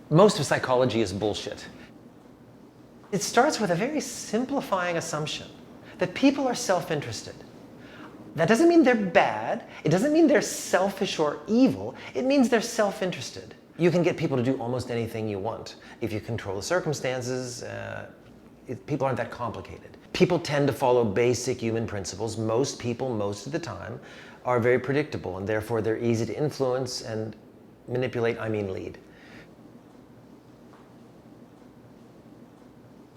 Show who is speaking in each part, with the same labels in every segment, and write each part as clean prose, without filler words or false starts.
Speaker 1: Most of psychology is bullshit. It starts with a very simplifying assumption that people are self-interested. That doesn't mean they're bad. It doesn't mean they're selfish or evil. It means they're self-interested. You can get people to do almost anything you want if you control the circumstances. People aren't that complicated. People tend to follow basic human principles. Most people, most of the time, are very predictable, and therefore they're easy to influence and manipulate, lead.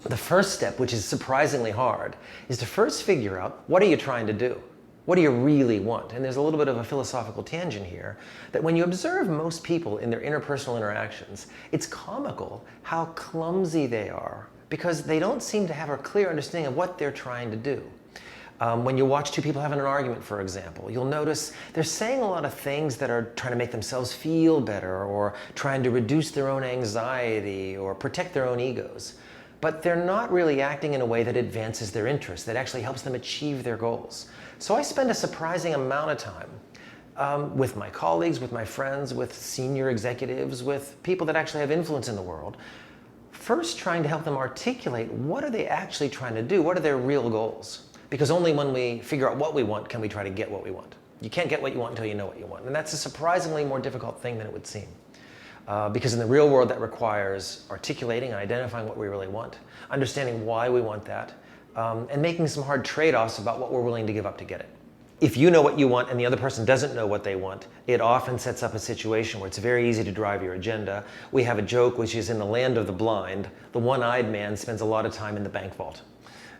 Speaker 1: The first step, which is surprisingly hard, is to first figure out, what are you trying to do? What do you really want? And there's a little bit of a philosophical tangent here, that when you observe most people in their interpersonal interactions, it's comical how clumsy they are, because they don't seem to have a clear understanding of what they're trying to do. When you watch two people having an argument, for example, you'll notice they're saying a lot of things that are trying to make themselves feel better, or trying to reduce their own anxiety, or protect their own egos. But they're not really acting in a way that advances their interests, that actually helps them achieve their goals. So I spend a surprising amount of time with my colleagues, with my friends, with senior executives, with people that actually have influence in the world, first trying to help them articulate what are they actually trying to do, what are their real goals. Because only when we figure out what we want can we try to get what we want. You can't get what you want until you know what you want. And that's a surprisingly more difficult thing than it would seem. Because in the real world that requires articulating and identifying what we really want, understanding why we want that, and making some hard trade-offs about what we're willing to give up to get it. If you know what you want and the other person doesn't know what they want, it often sets up a situation where it's very easy to drive your agenda. We have a joke which is, in the land of the blind, the one-eyed man spends a lot of time in the bank vault.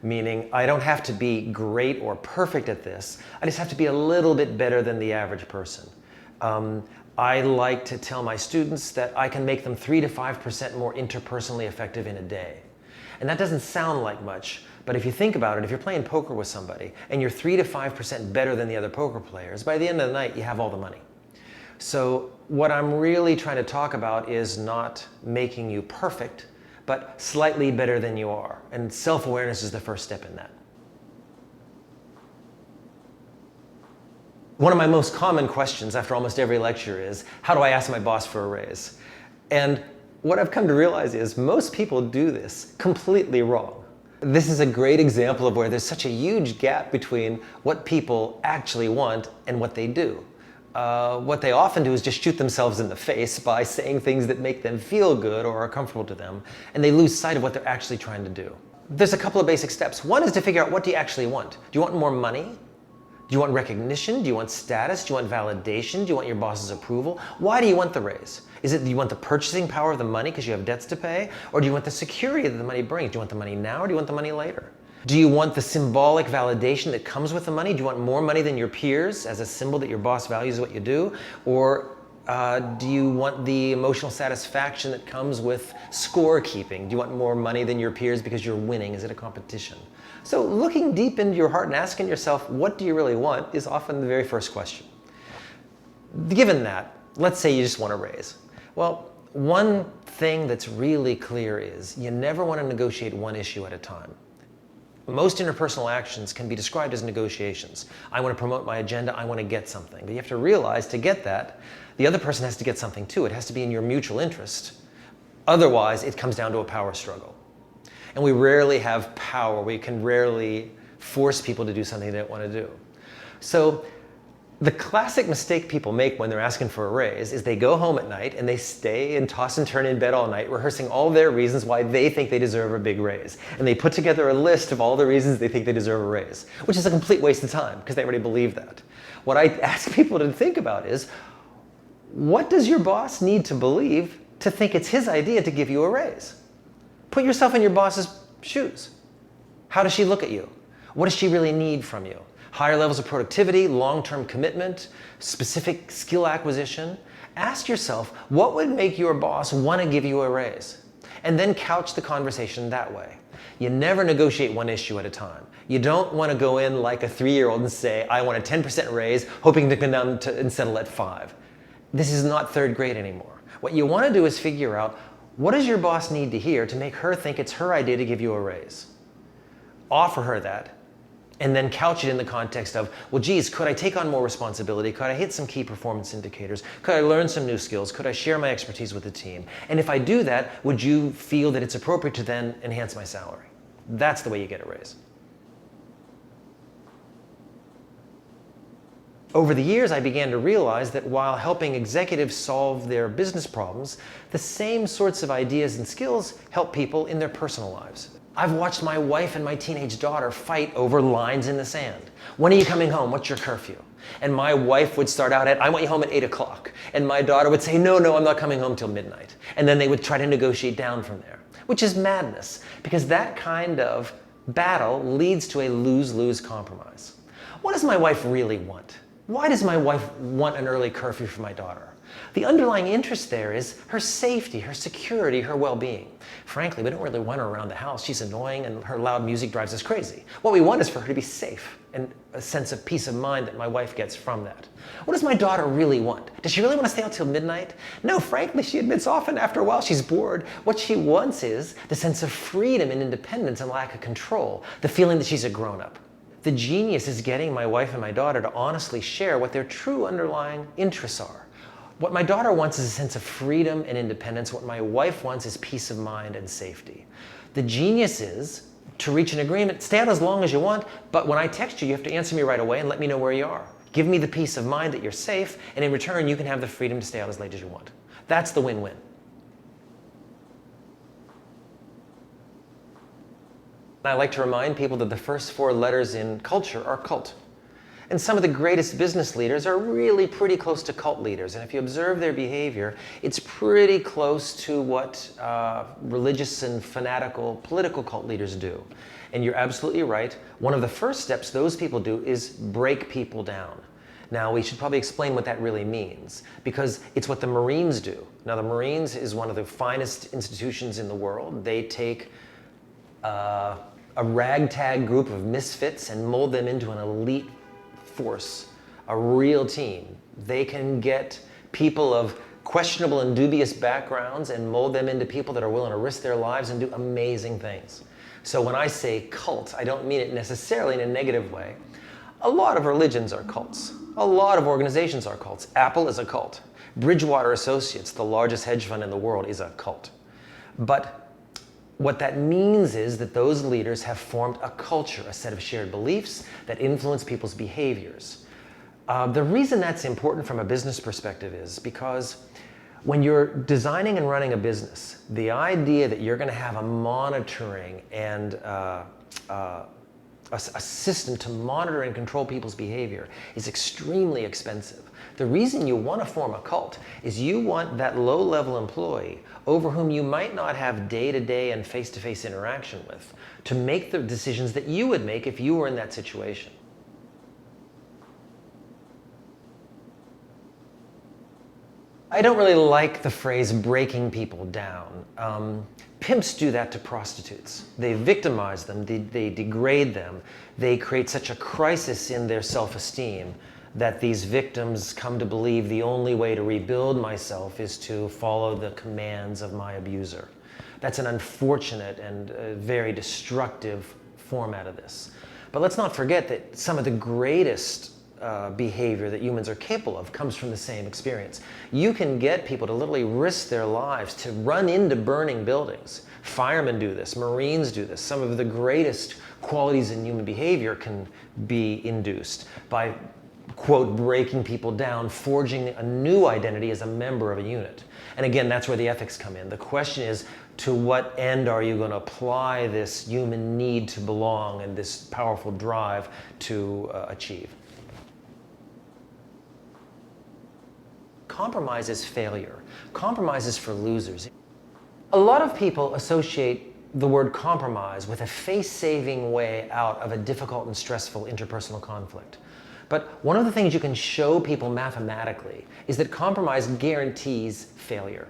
Speaker 1: Meaning, I don't have to be great or perfect at this, I just have to be a little bit better than the average person. I like to tell my students that I can make them 3 to 5% more interpersonally effective in a day. And that doesn't sound like much, but if you think about it, if you're playing poker with somebody and you're 3 to 5% better than the other poker players, by the end of the night you have all the money. So what I'm really trying to talk about is not making you perfect, but slightly better than you are. And self-awareness is the first step in that. One of my most common questions after almost every lecture is, how do I ask my boss for a raise? And what I've come to realize is most people do this completely wrong. This is a great example of where there's such a huge gap between what people actually want and what they do. What they often do is just shoot themselves in the face by saying things that make them feel good or are comfortable to them, and they lose sight of what they're actually trying to do. There's a couple of basic steps. One is to figure out, what do you actually want? Do you want more money? Do you want recognition? Do you want status? Do you want validation? Do you want your boss's approval? Why do you want the raise? Do you want the purchasing power of the money because you have debts to pay? Or do you want the security that the money brings? Do you want the money now, or do you want the money later? Do you want the symbolic validation that comes with the money? Do you want more money than your peers as a symbol that your boss values what you do? Or do you want the emotional satisfaction that comes with scorekeeping? Do you want more money than your peers because you're winning? Is it a competition? So looking deep into your heart and asking yourself, what do you really want, is often the very first question. Given that, let's say you just want a raise. Well, one thing that's really clear is you never want to negotiate one issue at a time. Most interpersonal actions can be described as negotiations. I want to promote my agenda, I want to get something. But you have to realize, to get that, the other person has to get something too. It has to be in your mutual interest. Otherwise, it comes down to a power struggle. And we rarely have power. We can rarely force people to do something they don't want to do. So the classic mistake people make when they're asking for a raise is they go home at night and they stay and toss and turn in bed all night, rehearsing all their reasons why they think they deserve a big raise. And they put together a list of all the reasons they think they deserve a raise, which is a complete waste of time because they already believe that. What I ask people to think about is, what does your boss need to believe to think it's his idea to give you a raise? Put yourself in your boss's shoes. How does she look at you? What does she really need from you? Higher levels of productivity, long-term commitment, specific skill acquisition. Ask yourself, what would make your boss want to give you a raise? And then couch the conversation that way. You never negotiate one issue at a time. You don't want to go in like a 3-year-old and say, I want a 10% raise, hoping to come down and settle at 5. This is not 3rd grade anymore. What you want to do is figure out, what does your boss need to hear to make her think it's her idea to give you a raise? Offer her that, and then couch it in the context of, well, geez, could I take on more responsibility? Could I hit some key performance indicators? Could I learn some new skills? Could I share my expertise with the team? And if I do that, would you feel that it's appropriate to then enhance my salary? That's the way you get a raise. Over the years, I began to realize that while helping executives solve their business problems, the same sorts of ideas and skills help people in their personal lives. I've watched my wife and my teenage daughter fight over lines in the sand. When are you coming home? What's your curfew? And my wife would start out at, I want you home at 8 o'clock. And my daughter would say, no, I'm not coming home till midnight. And then they would try to negotiate down from there, which is madness, because that kind of battle leads to a lose-lose compromise. What does my wife really want? Why does my wife want an early curfew for my daughter? The underlying interest there is her safety, her security, her well-being. Frankly, we don't really want her around the house. She's annoying and her loud music drives us crazy. What we want is for her to be safe and a sense of peace of mind that my wife gets from that. What does my daughter really want? Does she really want to stay out till midnight? No, frankly, she admits often after a while she's bored. What she wants is the sense of freedom and independence and lack of control, the feeling that she's a grown-up. The genius is getting my wife and my daughter to honestly share what their true underlying interests are. What my daughter wants is a sense of freedom and independence. What my wife wants is peace of mind and safety. The genius is to reach an agreement, stay out as long as you want, but when I text you, you have to answer me right away and let me know where you are. Give me the peace of mind that you're safe, and in return, you can have the freedom to stay out as late as you want. That's the win-win. I like to remind people that the first 4 letters in culture are cult. And some of the greatest business leaders are really pretty close to cult leaders. And if you observe their behavior, it's pretty close to what religious and fanatical political cult leaders do. And you're absolutely right. One of the first steps those people do is break people down. Now, we should probably explain what that really means, because it's what the Marines do. Now, the Marines is one of the finest institutions in the world. They take a ragtag group of misfits and mold them into an elite force, a real team. They can get people of questionable and dubious backgrounds and mold them into people that are willing to risk their lives and do amazing things. So when I say cult, I don't mean it necessarily in a negative way. A lot of religions are cults. A lot of organizations are cults. Apple is a cult. Bridgewater Associates, the largest hedge fund in the world, is a cult. But what that means is that those leaders have formed a culture, a set of shared beliefs that influence people's behaviors. The reason that's important from a business perspective is because when you're designing and running a business, the idea that you're going to have a monitoring and a system to monitor and control people's behavior is extremely expensive. The reason you want to form a cult is you want that low-level employee over whom you might not have day-to-day and face-to-face interaction with to make the decisions that you would make if you were in that situation. I don't really like the phrase breaking people down. Pimps do that to prostitutes. They victimize them, they degrade them, they create such a crisis in their self-esteem that these victims come to believe the only way to rebuild myself is to follow the commands of my abuser. That's an unfortunate and very destructive format of this. But let's not forget that some of the greatest behavior that humans are capable of comes from the same experience. You can get people to literally risk their lives to run into burning buildings. Firemen do this, Marines do this. Some of the greatest qualities in human behavior can be induced by, quote, breaking people down, forging a new identity as a member of a unit. And again, that's where the ethics come in. The question is, to what end are you going to apply this human need to belong and this powerful drive to achieve? Compromise is failure. Compromise is for losers. A lot of people associate the word compromise with a face-saving way out of a difficult and stressful interpersonal conflict. But one of the things you can show people mathematically is that compromise guarantees failure.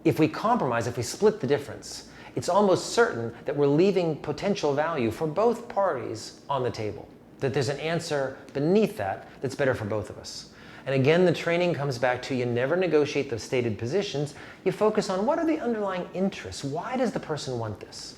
Speaker 1: If we compromise, if we split the difference, it's almost certain that we're leaving potential value for both parties on the table, that there's an answer beneath that that's better for both of us. And again, the training comes back to you never negotiate the stated positions. You focus on what are the underlying interests. Why does the person want this?